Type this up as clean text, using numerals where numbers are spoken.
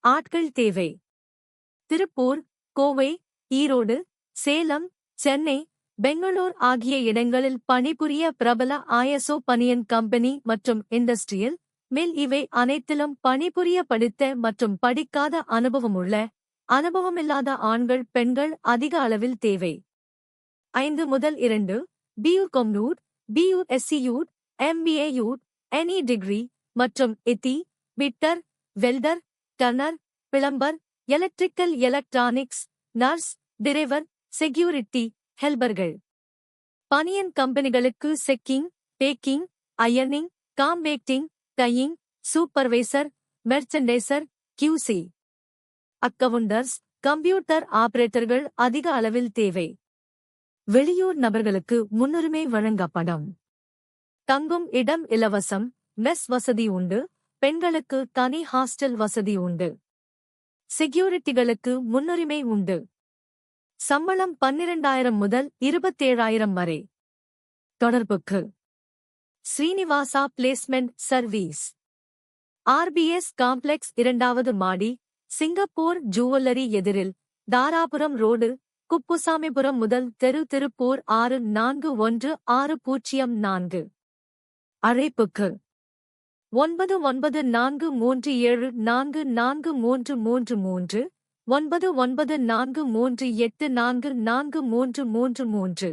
ஆட்கள் தேவை. திருப்பூர், கோவை, ஈரோடு, சேலம், சென்னை, பெங்களூர் ஆகிய இடங்களில் பணிபுரிய பிரபல ISO பனியன் கம்பெனி மற்றும் இண்டஸ்ட்ரியல் மில் இவை அனைத்திலும் பணிபுரிய படித்த மற்றும் படிக்காத அனுபவமில்லாத ஆண்கள் பெண்கள் அதிக அளவில் தேவை. 5 முதல் 2 BU Comnud, BU SCUd, MBAud, NE degree மற்றும் ITI, fitter, welder, turner, plumber, electrical electronics, nurse, driver, security, ஹெல்பர்கள். பனியன் கம்பெனிகளுக்கு checking, packing, ironing, compacting, dyeing, supervisor, merchandiser, QC, accountants, computer ஆபரேட்டர்கள் அதிக அளவில் தேவை. வெளியூர் நபர்களுக்கு முன்னுரிமை வழங்கப்படும். தங்கும் இடம் இலவசம், மெஸ் வசதி உண்டு, பெண்களுக்கு தனி ஹாஸ்டல் வசதி உண்டு. செக்யூரிட்டிகளுக்கு முன்னுரிமை உண்டு. சம்பளம் 12,000 முதல் 27,000 வரை. தொடர்புக்கு Srinivasa placement service, RBS complex 2வது மாடி, சிங்கப்பூர் ஜுவல்லரி எதிரில், தாராபுரம் ரோடு, குப்புசாமிபுரம் முதல் தெரு, திருப்பூர் 641604. அழைப்புக்கு 9943744333, 9943844433.